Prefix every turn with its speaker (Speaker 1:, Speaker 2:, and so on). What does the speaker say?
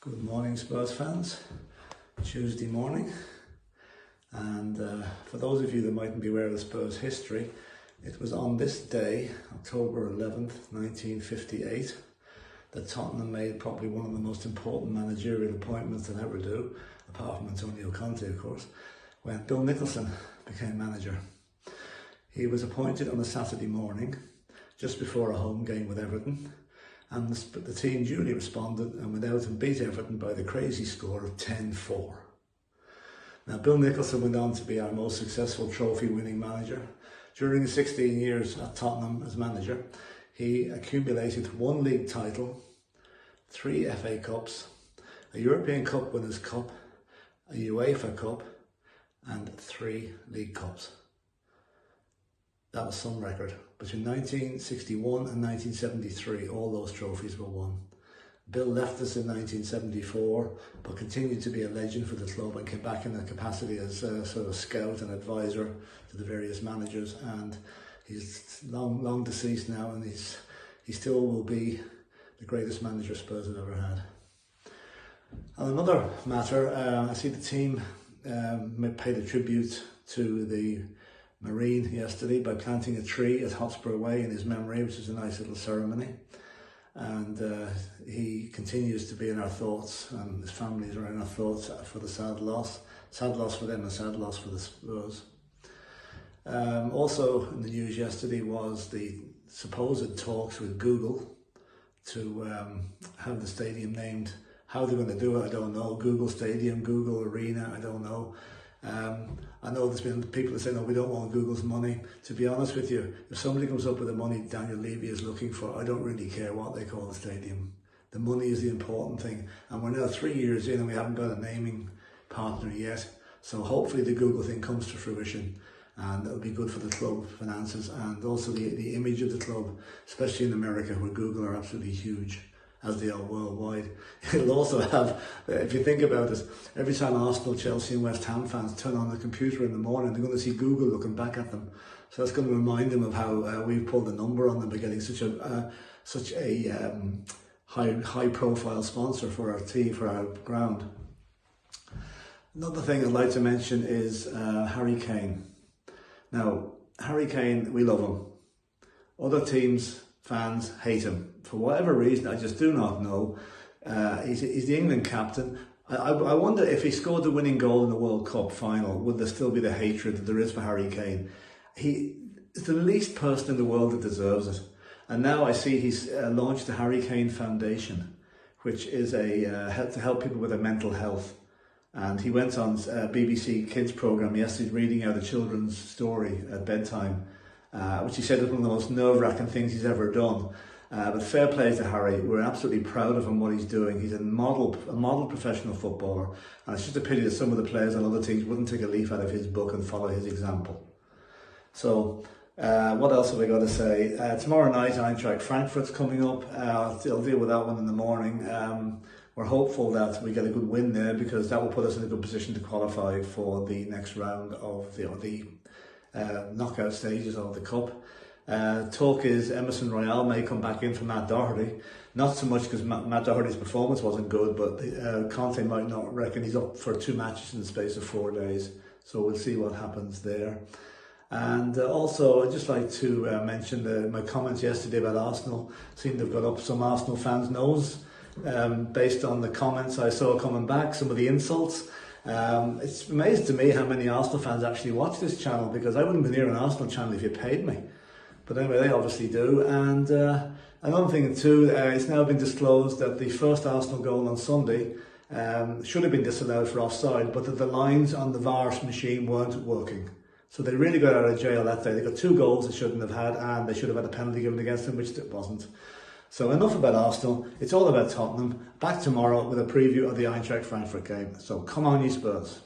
Speaker 1: Good morning, Spurs fans. Tuesday morning, and for those of you that mightn't be aware of the Spurs history, it was on this day, October 11th, 1958, that Tottenham made probably one of the most important managerial appointments they'll ever do, apart from Antonio Conte, of course, when Bill Nicholson became manager. He was appointed on a Saturday morning, just before a home game with Everton, and the team duly responded and went out and beat Everton by the crazy score of 10-4. Now, Bill Nicholson went on to be our most successful trophy-winning manager. During the 16 years at Tottenham as manager, he accumulated 1 league title, 3 FA Cups, a European Cup Winners' Cup, a UEFA Cup, and 3 League Cups. That was some record. Between 1961 and 1973, all those trophies were won. Bill left us in 1974, but continued to be a legend for the club and came back in a capacity as a sort of scout and advisor to the various managers. And he's long deceased now, and he still will be the greatest manager Spurs have ever had. On another matter, I see the team paid a tribute to the Marine yesterday by planting a tree at Hotspur Way in his memory, which is a nice little ceremony. And he continues to be in our thoughts, and his families are in our thoughts for the sad loss for them, and sad loss for the Spurs. Also in the news yesterday was the supposed talks with Google to have the stadium named. How they're going to do it, I don't know. Google Stadium, Google Arena, I don't know. I know there's been people that say, no, we don't want Google's money. To be honest with you, if somebody comes up with the money Daniel Levy is looking for, I don't really care what they call the stadium. The money is the important thing. And we're now 3 years in and we haven't got a naming partner yet. So hopefully the Google thing comes to fruition, and it'll be good for the club finances and also the image of the club, especially in America, where Google are absolutely huge, as they are worldwide. It'll also have, if you think about it, every time Arsenal, Chelsea and West Ham fans turn on the computer in the morning, they're going to see Google looking back at them. So that's going to remind them of how we've pulled the number on them by getting such a high profile sponsor for our team, for our ground. Another thing I'd like to mention is Harry Kane. Now, Harry Kane, we love him. Other teams' fans hate him. For whatever reason, I just do not know. He's the England captain. I wonder if he scored the winning goal in the World Cup final, would there still be the hatred that there is for Harry Kane? He is the least person in the world that deserves it. And now I see he's launched the Harry Kane Foundation, which is to help people with their mental health. And he went on BBC Kids programme yesterday reading out a children's story at bedtime, which he said is one of the most nerve-wracking things he's ever done. But fair play to Harry. We're absolutely proud of him, what he's doing. He's a model professional footballer, and it's just a pity that some of the players on other teams wouldn't take a leaf out of his book and follow his example. So, what else have I got to say? Tomorrow night, Eintracht Frankfurt's coming up. I'll deal with that one in the morning. We're hopeful that we get a good win there, because that will put us in a good position to qualify for the next round of the knockout stages of the Cup. Talk is Emerson Royale may come back in for Matt Doherty. Not so much because Matt Doherty's performance wasn't good, but Conte might not reckon he's up for 2 matches in the space of 4 days. So we'll see what happens there. And also, I'd just like to mention my comments yesterday about Arsenal. Seem to have got up some Arsenal fans' nose based on the comments I saw coming back, some of the insults. It's amazing to me how many Arsenal fans actually watch this channel, because I wouldn't be near an Arsenal channel if you paid me. But anyway, they obviously do. And another thing too, it's now been disclosed that the first Arsenal goal on Sunday should have been disallowed for offside, but that the lines on the VAR machine weren't working. So they really got out of jail that day. They got 2 goals they shouldn't have had, and they should have had a penalty given against them, which it wasn't. So enough about Arsenal. It's all about Tottenham. Back tomorrow with a preview of the Eintracht Frankfurt game. So come on, you Spurs.